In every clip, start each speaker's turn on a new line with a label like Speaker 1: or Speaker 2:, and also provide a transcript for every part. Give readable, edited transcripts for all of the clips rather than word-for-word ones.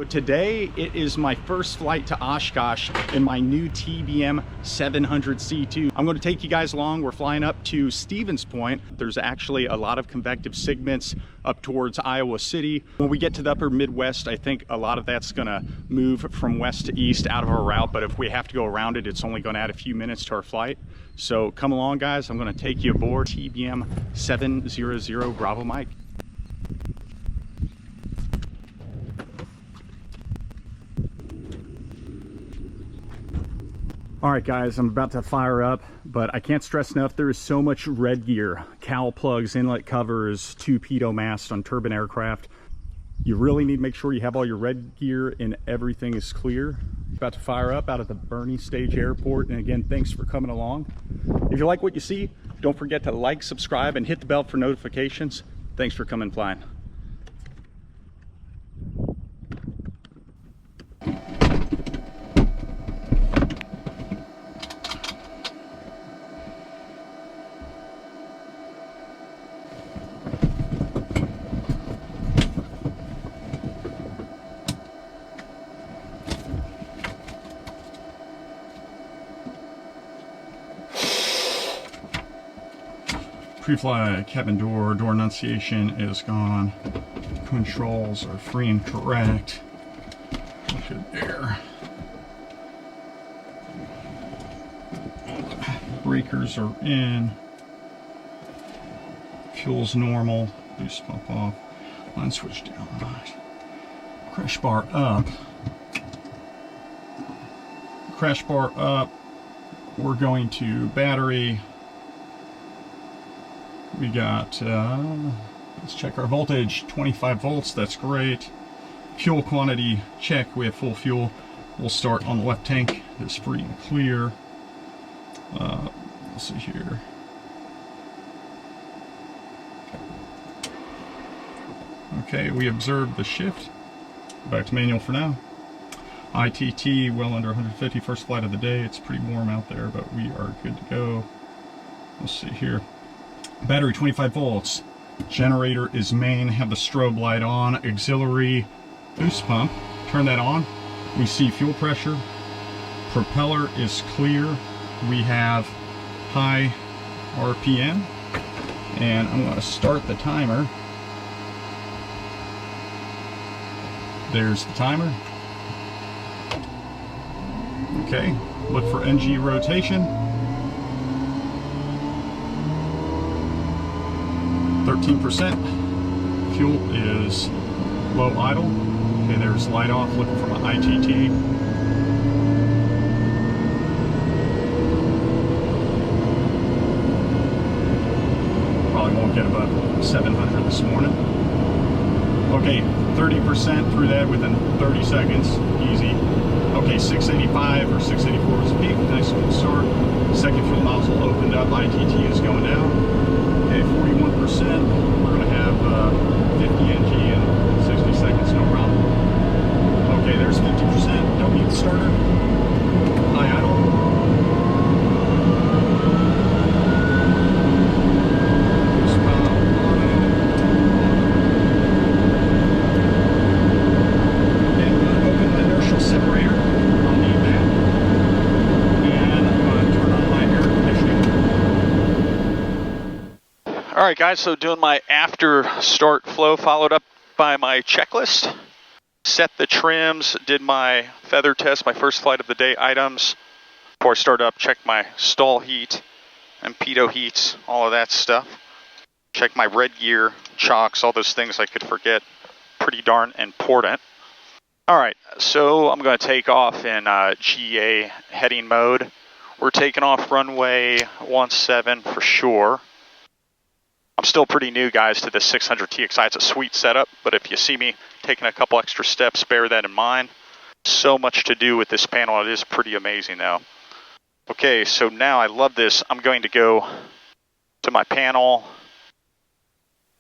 Speaker 1: Today, it is my first flight to Oshkosh in my new TBM 700C2. I'm going to take you guys along. We're flying up to Stevens Point. There's actually a lot of convective segments up towards Iowa City. When we get to the upper Midwest, I think a lot of that's going to move from west to east out of our route, but if we have to go around it, it's only going to add a few minutes to our flight. So come along, guys. I'm going to take you aboard TBM 700 Bravo Mike. All right, guys, I'm about to fire up, but I can't stress enough, there is so much red gear, cowl plugs, inlet covers, torpedo masts on turbine aircraft. You really need to make sure you have all your red gear and everything is clear. About to fire up out of the Boerne Stage Airport. And again, thanks for coming along. If you like what you see, don't forget to like, subscribe, and hit the bell for notifications. Thanks for coming flying. Pre-flight cabin door enunciation is gone. Controls are free and correct. Good there. Breakers are in. Fuel's normal. Boost pump off. Line switch down. Right. Crash bar up. Crash bar up. We're going to battery. We got, let's check our voltage, 25 volts, that's great. Fuel quantity, check, we have full fuel. We'll start on the left tank, it's free and clear. Let's see here. Okay, we observed the shift. Back to manual for now. ITT, well under 150, first flight of the day. It's pretty warm out there, but we are good to go. Let's see here. Battery 25 volts. Generator is main, have the strobe light on. Auxiliary boost pump, turn that on. We see fuel pressure. Propeller is clear. We have high RPM. And I'm going to start the timer. There's the timer. Okay, look for NG rotation. 13%. Fuel is low idle. Okay, there's light off, looking for my ITT. Probably won't get above 700 this morning. Okay, 30% through that within 30 seconds. Easy. Okay, 685 or 684 is a peak. Nice smooth start. Second fuel nozzle opened up. ITT is going down. Okay, 41%. We're going to have 50 NG in 60 seconds, no problem. Okay, there's 50%. Don't need the starter. High idle. Alright guys, so doing my after start flow followed up by my checklist. Set the trims, did my feather test, my first flight of the day items. Before I started up, checked my stall heat and pitot heats, all of that stuff. Check my red gear, chocks, all those things I could forget. Pretty darn important. Alright, so I'm going to take off in GA heading mode. We're taking off runway 17 for sure. I'm still pretty new, guys, to this 600 TXI. It's a sweet setup, but if you see me taking a couple extra steps, bear that in mind. So much to do with this panel. It is pretty amazing, though. Okay, so now I love this. I'm going to go to my panel,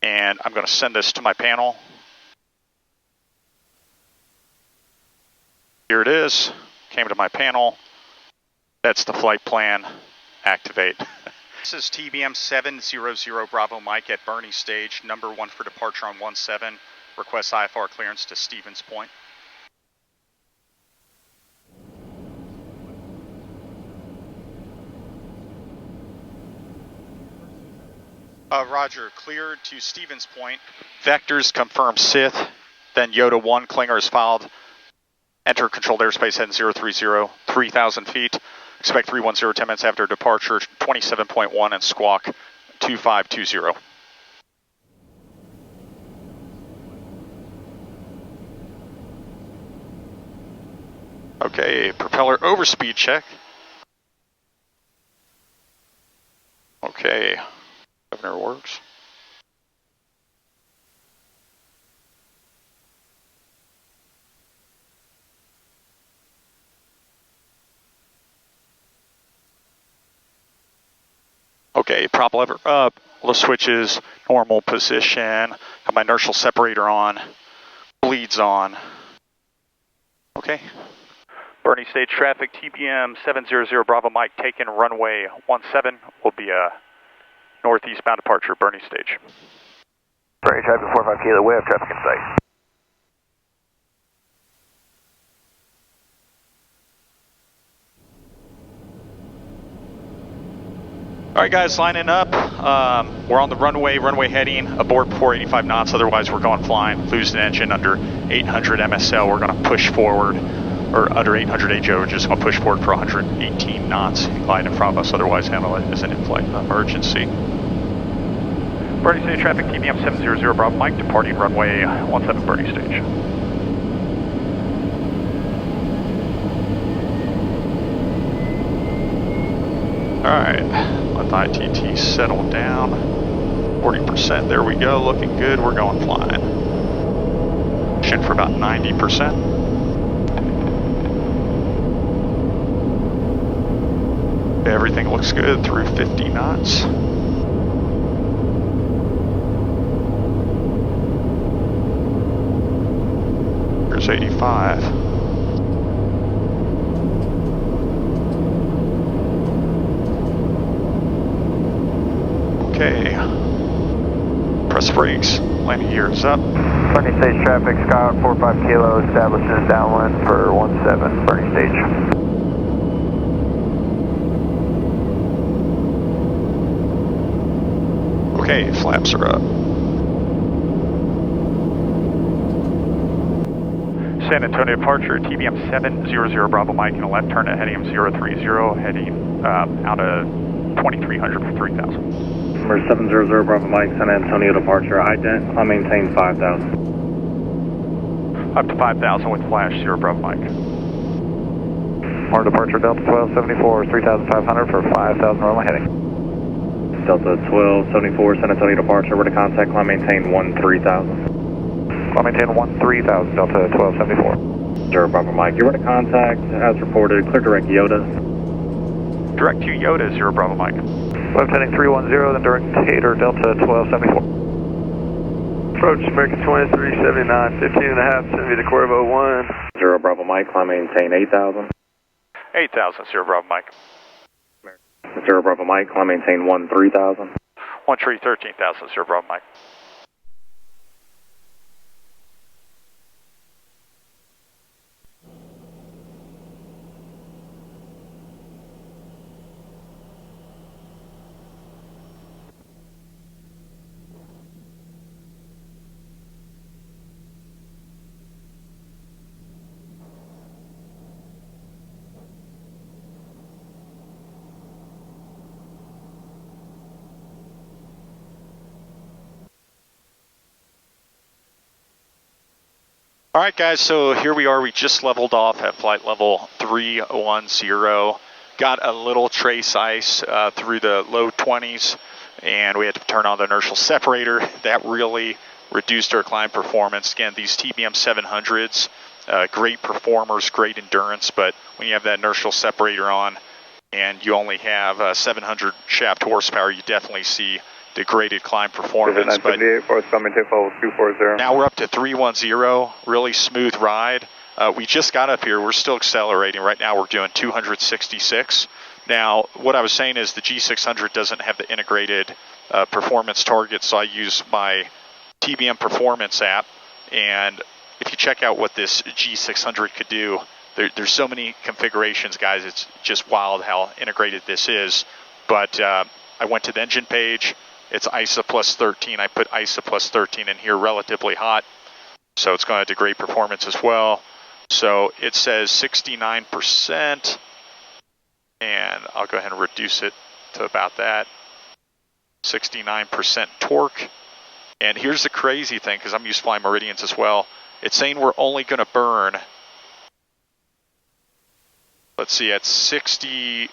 Speaker 1: And I'm going to send this to my panel. Here it is. Came to my panel. That's the flight plan. Activate. This is TBM 700 Bravo Mike at Bernie stage, number 1 for departure on 17. Request IFR clearance to Stevens Point. Roger, cleared to Stevens Point. Vectors confirm Sith, then Yoda 1, Klinger is filed. Enter controlled airspace heading 030, 3,000 feet. Expect 310 10 minutes after departure, 27.1 and squawk 2520. Okay, propeller overspeed check. Okay, governor works. Okay, prop lever up, all the switches, normal position, got my inertial separator on, bleeds on. Okay. Bernie stage traffic, TBM 700 Bravo Mike, taken runway 17, will be a northeast bound departure, Bernie stage.
Speaker 2: Bernie traffic 45 kilo, we have traffic in sight.
Speaker 1: Alright guys, lining up. We're on the runway heading, aboard 485 knots, otherwise we're going flying. Lose an engine under 800 MSL, we're going to push forward, or under 800 HO, we're just going to push forward for 118 knots, glide in front of us, otherwise handle it as an in-flight emergency. Bernie stage traffic, TBM 700 Bravo Mike, departing runway 17 Bernie stage. Alright, let the ITT settle down. 40%, there we go, looking good, we're going flying. Pushing for about 90%. Everything looks good through 50 knots. Here's 85. Okay, press brakes, landing gear is up.
Speaker 2: Bernie stage traffic, Skyhawk 45 kilo, establishes downwind for 17, Bernie stage.
Speaker 1: Okay, flaps are up. San Antonio departure, TBM 700 Bravo Mike, in a left turn at heading 030, heading out of 2300 for 3000.
Speaker 3: Number 700 Bravo Mike, San Antonio departure, ident, I maintain 5,000.
Speaker 1: Up to 5,000 with flash, 0 Bravo Mike.
Speaker 2: Our departure Delta 1274 is 3,500 for 5,000 runway heading.
Speaker 3: Delta 1274 San Antonio departure, we're to contact, climb maintain 13,000.
Speaker 2: Climb maintain 13,000, Delta 1274.
Speaker 3: 0 Bravo Mike, you're to contact, as reported, clear direct Yoda.
Speaker 1: Direct to Yoda, 0 Bravo Mike.
Speaker 2: Left heading 310, then direct Hater, Delta 1274.
Speaker 4: Approach American 2379, 15.5, send me to Corvo 1.
Speaker 3: 0 Bravo Mike, climb maintain 8,000.
Speaker 1: 8,000, 0 Bravo Mike.
Speaker 3: 0 Bravo Mike, climb maintain 13,000.
Speaker 1: 13,000, 0 Bravo Mike. All right, guys, so here we are. We just leveled off at flight level 310. Got a little trace ice through the low 20s, and we had to turn on the inertial separator. That really reduced our climb performance. Again, these TBM 700s, great performers, great endurance, but when you have that inertial separator on and you only have 700 shaft horsepower, you definitely see degraded climb performance. But
Speaker 3: 978, force coming tape level 240.
Speaker 1: now we're up to 310, really smooth ride. We just got up here. We're still accelerating. Right now we're doing 266. Now, what I was saying is the G600 doesn't have the integrated performance target, so I use my TBM performance app. And if you check out what this G600 could do, there's so many configurations, guys. It's just wild how integrated this is. But I went to the engine page. It's ISA plus 13. I put ISA plus 13 in here, relatively hot. So it's going to degrade performance as well. So it says 69%. And I'll go ahead and reduce it to about that. 69% torque. And here's the crazy thing, because I'm used to flying Meridians as well. It's saying we're only going to burn, let's see, at 69%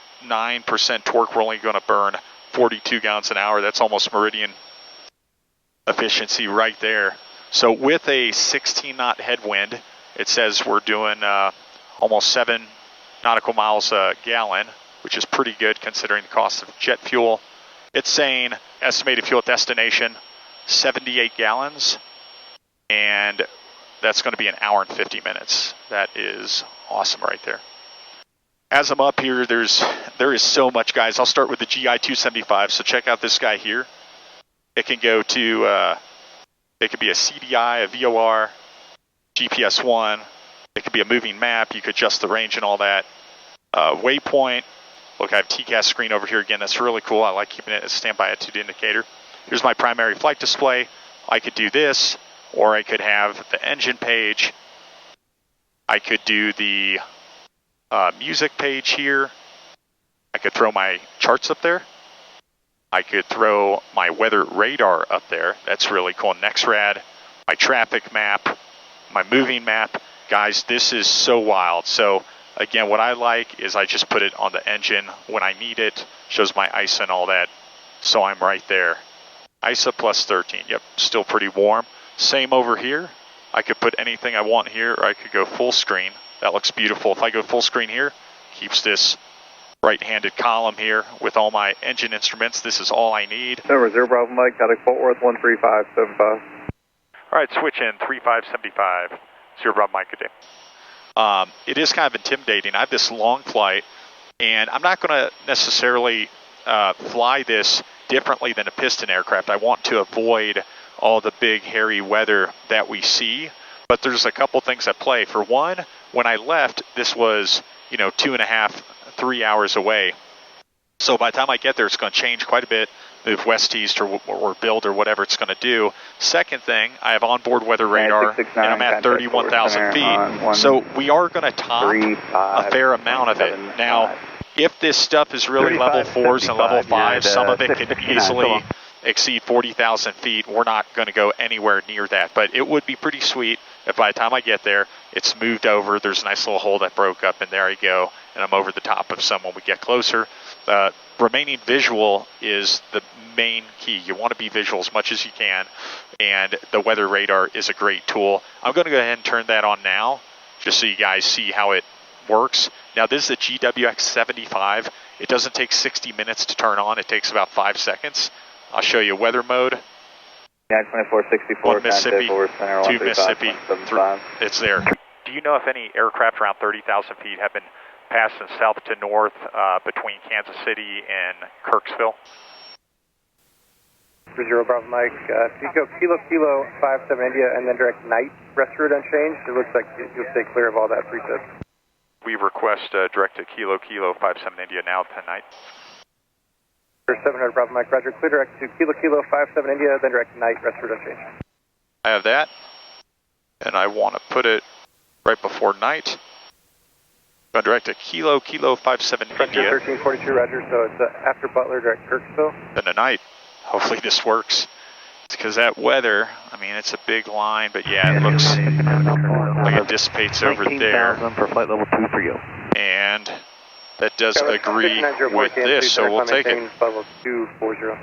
Speaker 1: torque, we're only going to burn 42 gallons an hour. That's almost Meridian efficiency right there. So with a 16 knot headwind, it says we're doing almost 7 nautical miles a gallon, which is pretty good considering the cost of jet fuel. It's saying estimated fuel at destination, 78 gallons, and that's going to be an hour and 50 minutes. That is awesome right there. As I'm up here, there is so much, guys. I'll start with the GI 275. So check out this guy here. It can go to, it could be a CDI, a VOR, GPS 1. It could be a moving map. You could adjust the range and all that. Waypoint. Look, I have TCAS screen over here again. That's really cool. I like keeping it as standby attitude indicator. Here's my primary flight display. I could do this, or I could have the engine page. I could do the music page here. I could throw my charts up there. I could throw my weather radar up there. That's really cool. NextRad, my traffic map, my moving map. Guys, this is so wild. So again, what I like is I just put it on the engine when I need it. Shows my ISA and all that. So I'm right there. ISA plus 13. Yep, still pretty warm. Same over here. I could put anything I want here, or I could go full screen. That looks beautiful. If I go full screen here, keeps this right-handed column here with all my engine instruments. This is all I need.
Speaker 3: Number 0 Bravo Mike, contact Fort Worth 13575.
Speaker 1: All right, switch in 3575. 0 Bravo Mike, good day. It is kind of intimidating. I have this long flight, and I'm not going to necessarily fly this differently than a piston aircraft. I want to avoid all the big hairy weather that we see, but there's a couple things at play. For one, when I left, this was 2.5, 3 hours away. So by the time I get there, it's going to change quite a bit, move west east or build or whatever it's going to do. Second thing, I have onboard weather radar, and I'm at 31,000 feet. So we are going to top a fair amount of it. Now, if this stuff is really level 4s and level 5s, some of it can easily exceed 40,000 feet. We're not going to go anywhere near that, but it would be pretty sweet if by the time I get there, it's moved over. There's a nice little hole that broke up, and there I go, and I'm over the top of some when we get closer. Remaining visual is the main key. You want to be visual as much as you can, and the weather radar is a great tool. I'm going to go ahead and turn that on now, just so you guys see how it works. Now, this is a GWX-75. It doesn't take 60 minutes to turn on. It takes about 5 seconds. I'll show you weather mode.
Speaker 3: Yeah, 2464.
Speaker 1: 1 Mississippi, 2 Mississippi, 3. It's there. Do you know if any aircraft around 30,000 feet have been passing south to north between Kansas City and Kirksville?
Speaker 5: 0 Bravo Mike, if you go Kilo 57 India and then direct night, rest route unchanged, it looks like you'll stay clear of all that precip.
Speaker 1: We request direct to Kilo 57 India now tonight.
Speaker 5: 700 Bravo Mike, roger, clear direct to Kilo 57 India, then direct night, rest route unchanged.
Speaker 1: I have that, and I want to put it right before night. Going direct to Kilo 57 India.
Speaker 5: 1342, roger, so it's after Butler, direct Kirksville.
Speaker 1: Then tonight. Hopefully this works. It's because that weather, I mean, it's a big line, but yeah, it looks like it dissipates over there.
Speaker 2: For flight level 2 for you.
Speaker 1: And that does agree with this, so we'll take it.
Speaker 5: Level 240.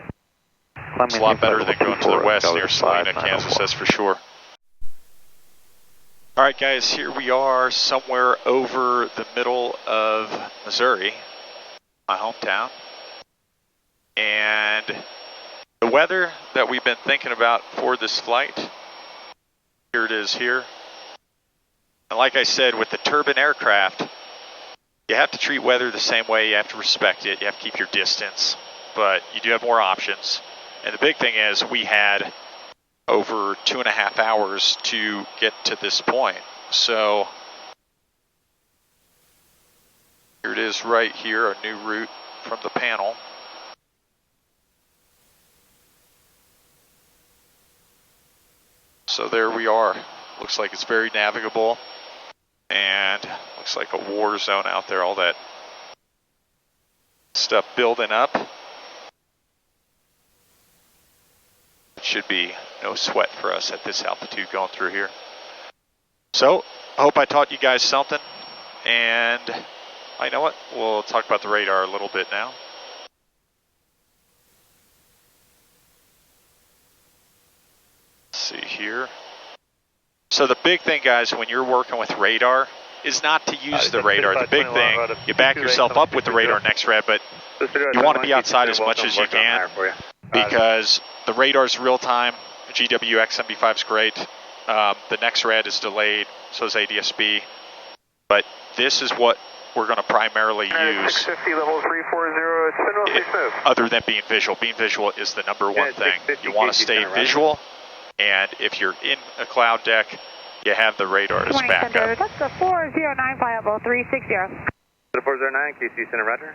Speaker 1: It's a lot better than going to the west near Salina, Kansas, that's for sure. All right, guys, here we are somewhere over the middle of Missouri, my hometown. And The weather that we've been thinking about for this flight, here it is here. And like I said, with the turbine aircraft, you have to treat weather the same way. You have to respect it. You have to keep your distance, but you do have more options. And the big thing is we had over 2.5 hours to get to this point. So here it is right here, a new route from the panel. So there we are. Looks like it's very navigable, and looks like a war zone out there, all that stuff building up. Should be no sweat for us at this altitude going through here. So I hope I taught you guys something, and you know what, we'll talk about the radar a little bit now. Let's see here. So the big thing, guys, when you're working with radar is not to use the radar. The big thing, you back yourself up with the radar next rad, but you want to be outside as much as you can, because the radar's real time. GWX MB5 is great. The next rad is delayed, so is ADSB. But this is what we're going to primarily use,
Speaker 4: 650 level 340,
Speaker 1: other than being visual. Being visual is the number one thing. You want to stay visual, and if you're in a cloud deck, you have the radar as backup.
Speaker 6: That's the 40950-360.
Speaker 5: 409, KC Center, roger.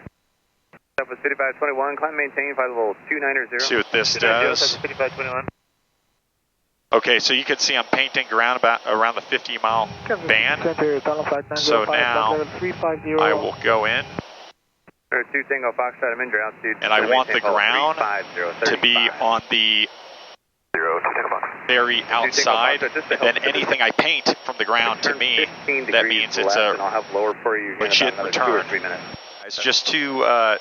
Speaker 5: That was 5521, climb maintain, flight level 290.
Speaker 1: See what this does.
Speaker 5: 5521.
Speaker 1: Okay, so you can see I'm painting around the 50-mile band. So now I will go in,
Speaker 5: Two Tango Foxtrot, I'm in your altitude.
Speaker 1: and I want the ground to be on the very outside, and then anything I paint from the ground, to me, that means it's a legit return. Just to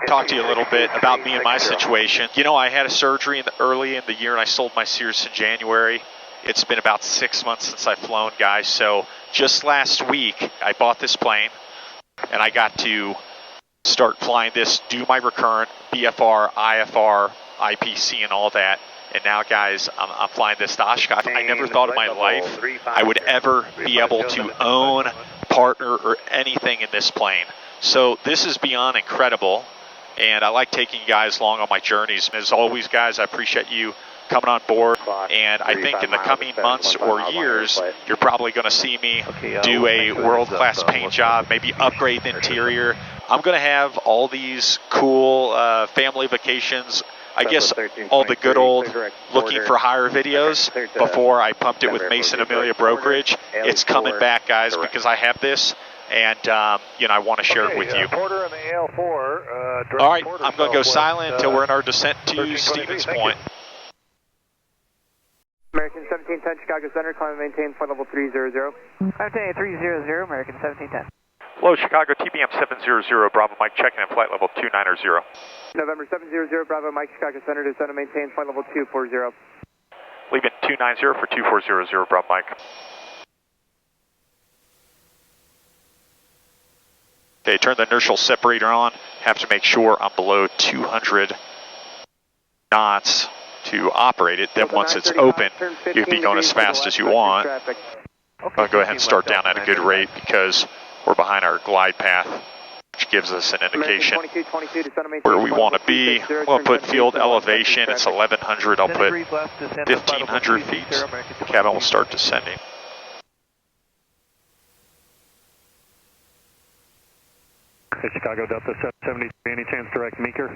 Speaker 1: talk to you a little bit about me and my situation. You know, I had a surgery early in the year, and I sold my Cirrus in January. It's been about 6 months since I've flown, guys. So just last week, I bought this plane, and I got to start flying this, do my recurrent, BFR, IFR, IPC, and all that. And now, guys, I'm flying this to Oshkosh. I never thought in my life I would ever be able to own, partner, or anything in this plane. So this is beyond incredible, and I like taking you guys along on my journeys. And as always, guys, I appreciate you coming on board, and I think in the coming months or years, you're probably going to see me do a world-class paint job, maybe upgrade the interior. I'm going to have all these cool family vacations, I guess all the good old looking for higher videos before I pumped it with masonamelia brokerage. It's coming back, guys, because I have this, and you know, I want to share it with you. All right, I'm going to go silent until we're in our descent to Stevens Point.
Speaker 5: American 1710, Chicago Center, climb and maintain flight level 300.
Speaker 6: Okay, 300, American 1710.
Speaker 1: Hello, Chicago TBM 700, Bravo Mike, checking in flight level 290.
Speaker 5: November 700, Bravo Mike, Chicago Center, descend and maintain flight level 240.
Speaker 1: Leaving 290 for 2400, Bravo Mike. Okay, turn the inertial separator on. Have to make sure I'm below 200 knots to operate it. Then once it's open, you can be going as fast as you want. I'll go ahead and start down at a good rate because we're behind our glide path, which gives us an indication where we want to be. We'll put field elevation, it's 1100, I'll put 1500 feet. The cabin will start descending.
Speaker 3: Chicago Delta 773, any chance direct Meeker?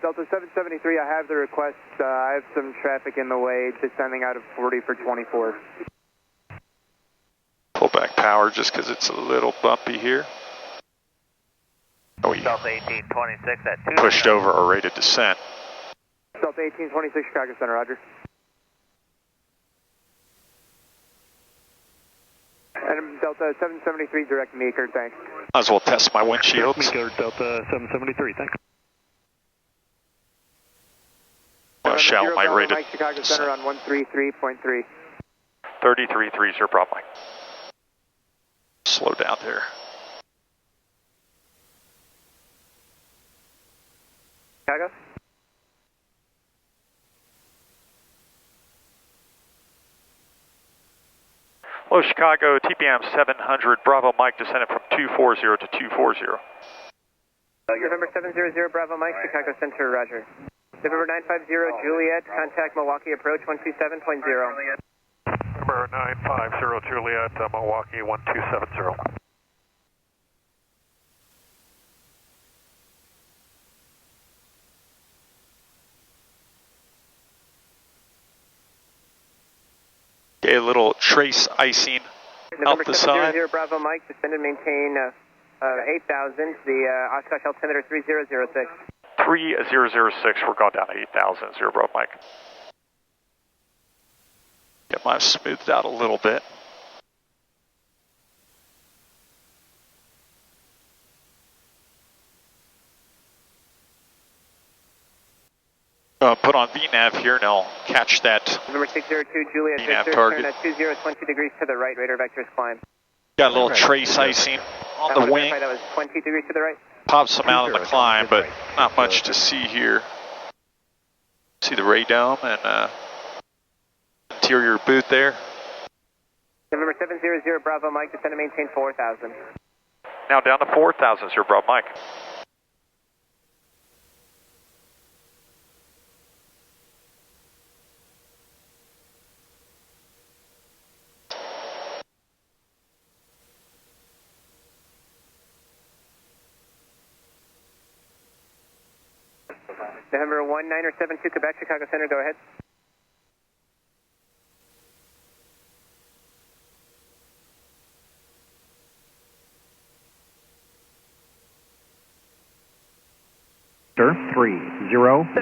Speaker 5: Delta 773, I have the request. I have some traffic in the way, descending out of 40 for 24.
Speaker 1: Pull back power just because it's a little bumpy here. Oh, we
Speaker 5: Delta 1826 at 2.
Speaker 1: pushed over our rate of descent.
Speaker 5: Delta 1826, Chicago Center, roger. And Delta 773, direct Meeker, thanks.
Speaker 1: Might as well test my windshields.
Speaker 3: Meeker, Delta 773, thanks.
Speaker 1: Well, shallow my rate of
Speaker 5: Mike, Chicago Center on 133.3.
Speaker 1: 3330, Bravo Mike. Slow down there.
Speaker 5: Chicago?
Speaker 1: Hello, Chicago, TBM 700, Bravo Mike, descended from 240 to 240.
Speaker 5: November 700, Bravo Mike, Chicago Center, roger. November 950, Juliet, contact Milwaukee approach 127.0.
Speaker 7: November 950, Juliet, Milwaukee 1270.
Speaker 1: Okay, a little trace icing out the side.
Speaker 5: November 700, Bravo Mike, descend and maintain 8,000, the Oshkosh altimeter 3006.
Speaker 7: 3006, we're going down to 8,000, 0 Bravo Mike.
Speaker 1: Get mine smoothed out a little bit. Put on VNAV here and I'll catch that.
Speaker 5: November 602, Juliet,
Speaker 1: VNAV
Speaker 5: Victor,
Speaker 1: target.
Speaker 5: turn 20 degrees to the right, radar vectors climb.
Speaker 1: Got a little trace icing on the wing.
Speaker 5: That was 20 degrees to the right.
Speaker 1: Pops some out on the climb, but not much to see here. See the radome and interior boot there.
Speaker 5: November 700, Bravo Mike, descend and maintain 4,000.
Speaker 7: Now down to 4,000, 0 Bravo Mike.
Speaker 5: November 1972, Quebec, Chicago Center, go ahead.
Speaker 8: Sir, 3007,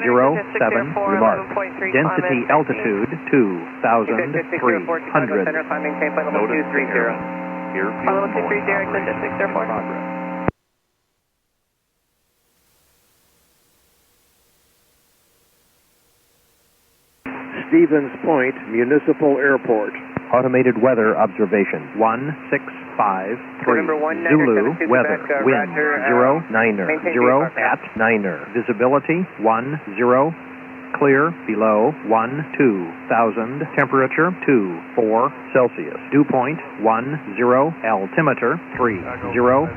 Speaker 8: remark. Density altitude 2,300.
Speaker 5: Center, climb, maintain flight level 230.
Speaker 6: Flight level 230, exit 604.
Speaker 9: Stevens Point Municipal Airport.
Speaker 8: Automated weather observation 1653.
Speaker 5: Zulu,
Speaker 8: weather,
Speaker 5: Quebec,
Speaker 8: wind
Speaker 5: Roger,
Speaker 8: 09er,
Speaker 5: maintain
Speaker 8: 0
Speaker 5: VFR.
Speaker 8: at 9er. Visibility 10, clear below 12,000. Temperature 24 Celsius. Dew point 10, altimeter 3007.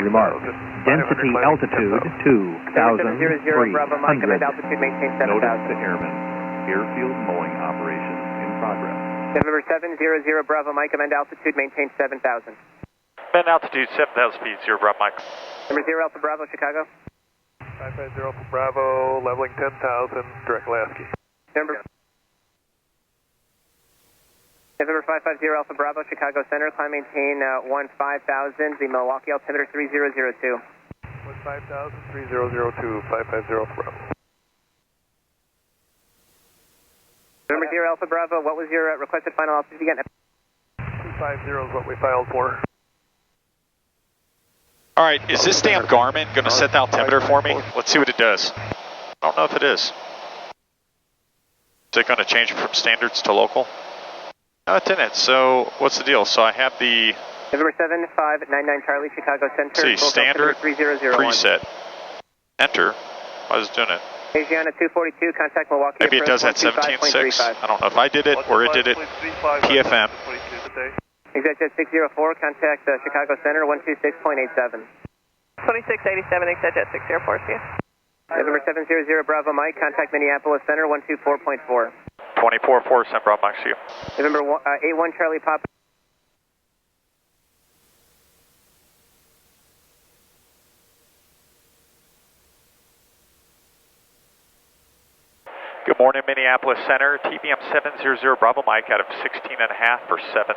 Speaker 8: Remark. Density altitude 2,300.
Speaker 5: Altitude maintain 7,000.
Speaker 3: Notice to airmen. Airfield mowing operations in progress.
Speaker 5: November 700, Bravo Mike, amend altitude, maintain 7,000.
Speaker 7: Bend altitude 7,000 feet, 0 Bravo Mike.
Speaker 5: Number 0 Alpha Bravo, Chicago.
Speaker 7: 550 Alpha Bravo, leveling 10,000, direct Lasky.
Speaker 5: November 550 Alpha Bravo, Chicago Center, climb maintain 15,000, the Milwaukee altimeter 3002.
Speaker 7: 15,000, 3002, 550 Alpha Bravo.
Speaker 5: November 0 Alpha Bravo, what was your requested final altitude again?
Speaker 7: 250 is what we filed for.
Speaker 1: All right, is this damn Garmin going to set the altimeter for me? Let's see what it does. I don't know if it is. Is it going to change it from standards to local? No, it didn't. So what's the deal? So I have the
Speaker 5: November 7599 Charlie, Chicago Center.
Speaker 1: see standard
Speaker 5: 3001.
Speaker 1: preset. Enter. Why is it doing it?
Speaker 5: Asiana 242, contact Milwaukee.
Speaker 1: Maybe it does at 17.6. I don't know if I did it or it did it. PFM.
Speaker 5: Executive 604, contact Chicago Center 126.87.
Speaker 6: 2687, exit 604, see you.
Speaker 5: November 700 Bravo Mike, contact Minneapolis Center 124.4.
Speaker 7: 24-4, Bravo Mike, see you.
Speaker 5: November A1 Charlie Pop.
Speaker 7: Good morning, Minneapolis Center. TBM 700 Bravo Mike out of 16.5 for 7,000.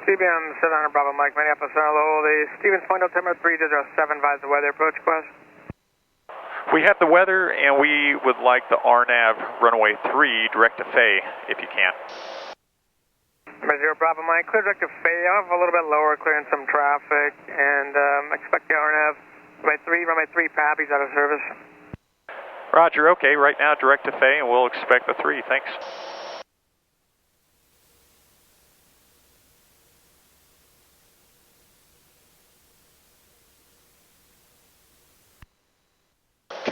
Speaker 10: TBM 700 Bravo Mike, Minneapolis Center. Hello, the Stevens Point altimeter 3007, advise the weather approach request.
Speaker 7: We have the weather, and we would like the RNAV runway 3 direct to Fay, if you can.
Speaker 10: Number 0 Bravo Mike, clear direct to Fay. I'll have a little bit lower, clearing some traffic, and expect the RNAV runway 3 Pappy's out of service.
Speaker 7: Roger, okay, right now direct to Fay, and we'll expect the 3, thanks.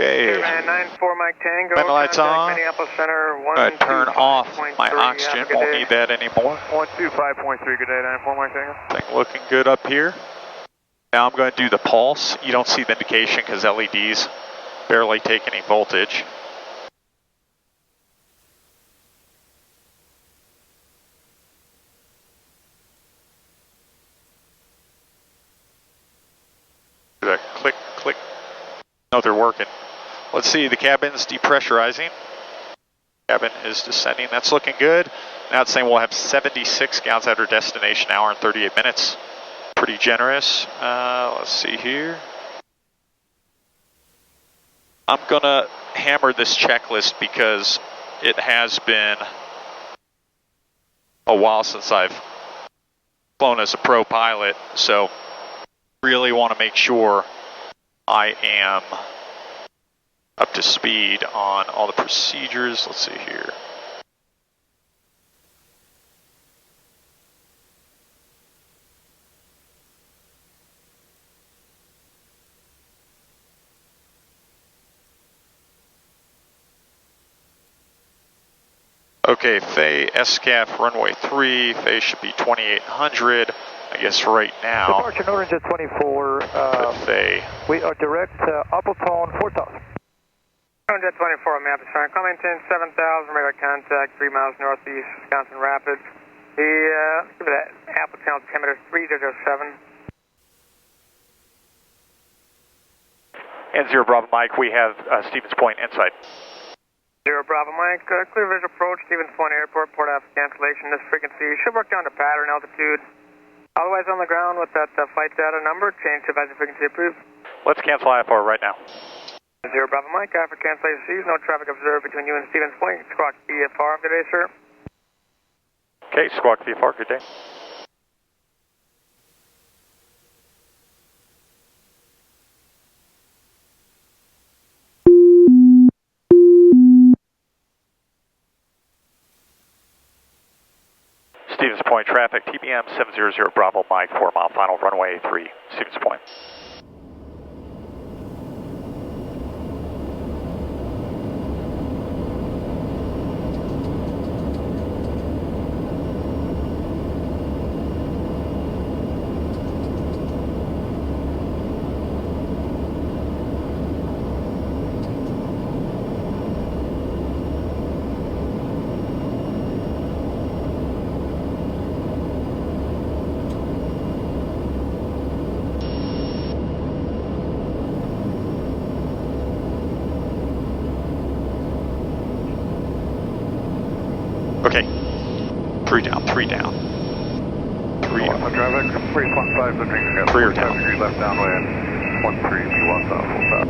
Speaker 1: Okay.
Speaker 10: 94 Mike Tango.
Speaker 1: Vent lights on.
Speaker 10: Minneapolis Center.
Speaker 1: I'm going to turn off my oxygen. Won't need that anymore.
Speaker 4: 125.3. Good day, 94 Mike Tango.
Speaker 1: Thing looking good up here. Now I'm going to do the pulse. You don't see the indication because LEDs barely take any voltage. Do that click, click. No, they're working. Let's see, the cabin's depressurizing. Cabin is descending. That's looking good. Now it's saying we'll have 76 gallons at our destination, hour and 38 minutes. Pretty generous. Let's see here. I'm going to hammer this checklist because it has been a while since I've flown as a pro pilot. So really want to make sure I am up to speed on all the procedures. Let's see here. Okay, Faye, SCAF, runway 3. Faye should be 2800. I guess right now.
Speaker 5: Departure Northern Jet 24.
Speaker 1: Faye.
Speaker 5: We are direct Appleton 4000.
Speaker 10: Northern Jet 24, map is fine. Call maintain 7000, radar contact 3 miles northeast, Wisconsin Rapids. Give it that Appleton altimeter 3007.
Speaker 7: And 0 Bravo Mike, we have Stevens Point inside.
Speaker 10: 0 Bravo Mike, clear visual approach, Stevens Point Airport, port off cancellation. This frequency should work down to pattern altitude. Otherwise on the ground with that flight data number, change to visor frequency approved.
Speaker 7: Let's cancel IFR right now.
Speaker 10: 0 Bravo Mike, after cancellation sees no traffic observed between you and Stevens Point. Squawk VFR, good day, sir.
Speaker 7: Okay, Squawk VFR, good day. Stevens Point traffic, TBM 700 Bravo Mike, 4 mile final runway 3, Stevens Point. Okay, 3 down, 3 down. 3
Speaker 4: Alpha traffic, 3.5 looking
Speaker 1: 3 are down.
Speaker 4: degree left downwind, 13 to 1 south, full stop.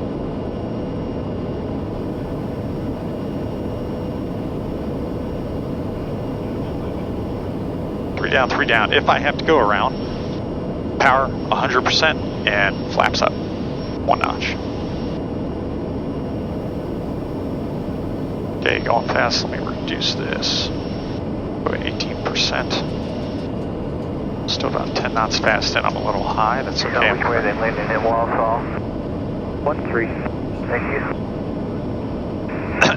Speaker 1: Three down. If I have to go around, power 100% and flaps up 1 notch. Okay, going fast. Let me reduce this. Go 18%. Still about 10 knots fast, and I'm a little high. That's okay.
Speaker 5: Which way they landing in Walsall? 13. Thank you.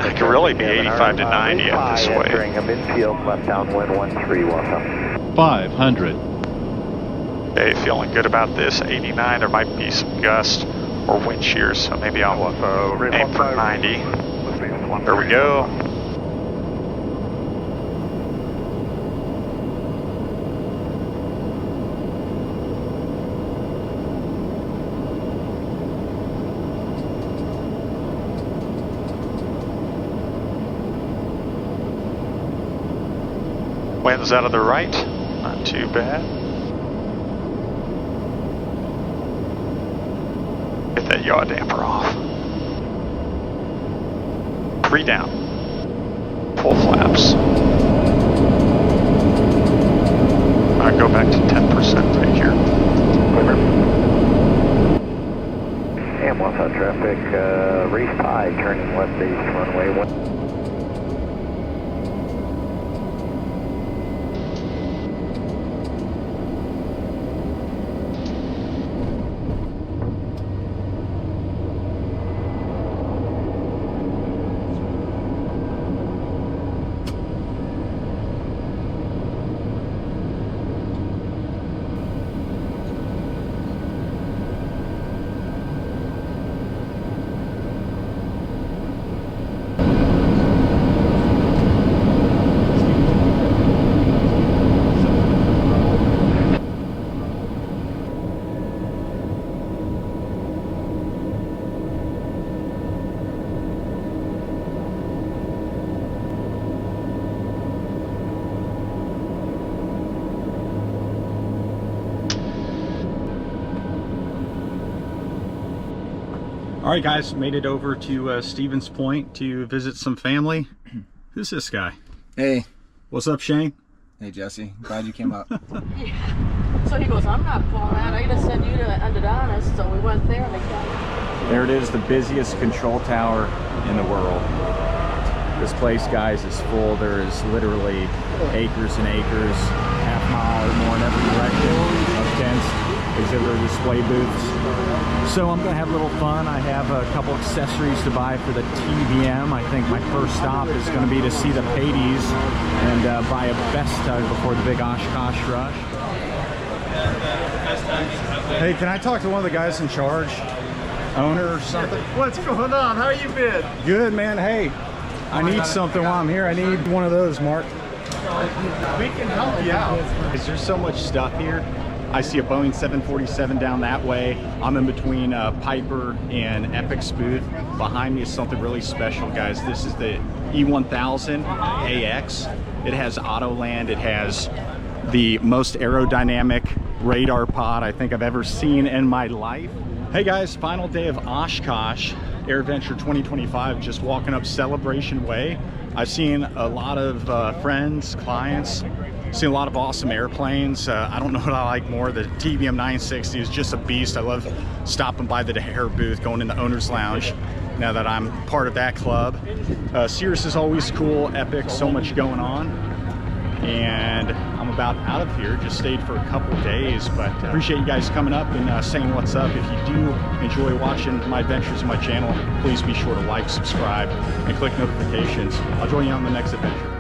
Speaker 1: It could really be 85 to 90 up this way.
Speaker 5: Entering a midfield left downwind 13 Walsall.
Speaker 11: 500.
Speaker 1: Okay, feeling good about this. 89. There might be some gust or wind shear, so maybe I'll aim for 90. There we go. Winds out of the right, not too bad. Get that yaw damper off. 3 down. Full flaps. I'll go back to 10% right here.
Speaker 5: And Walsall traffic, race high, turning left base runway 1.
Speaker 11: right, guys, made it over to Stevens Point to visit some family. Who's this guy?
Speaker 12: Hey.
Speaker 11: What's up, Shane?
Speaker 12: Hey, Jesse. Glad you came up.
Speaker 13: Yeah. So he goes, I'm not pulling that. I gotta send you to Endodonist. So we went there and they got it.
Speaker 14: There it is, the busiest control tower in the world. This place, guys, is full. There is literally acres and acres, half mile or more in every direction of tents, exhibitor display booths. So I'm gonna have a little fun. I have a couple accessories to buy for the TBM. I think my first stop is gonna be to see the Pades and buy a best tug before the big Oshkosh rush. Hey, can I talk to one of the guys in charge? Owner or something?
Speaker 15: What's going on? How you been?
Speaker 14: Good, man. Hey, I need something while I'm here. I need one of those, Mark.
Speaker 15: We can help you out.
Speaker 11: There's so much stuff here. I see a Boeing 747 down that way. I'm in between Piper and Epic's booth. Behind me is something really special, guys. This is the E1000 AX. It has Autoland. It has the most aerodynamic radar pod I think I've ever seen in my life. Hey guys, final day of Oshkosh AirVenture 2025, just walking up Celebration Way. I've seen a lot of friends, clients, seen a lot of awesome airplanes. I don't know what I like more. The TBM 960 is just a beast. I love stopping by the Daher booth, going in the owner's lounge now that I'm part of that club. Cirrus is always cool, Epic, so much going on. And I'm about out of here. Just stayed for a couple days, but appreciate you guys coming up and saying what's up. If you do enjoy watching my adventures on my channel, please be sure to like, subscribe, and click notifications. I'll join you on the next adventure.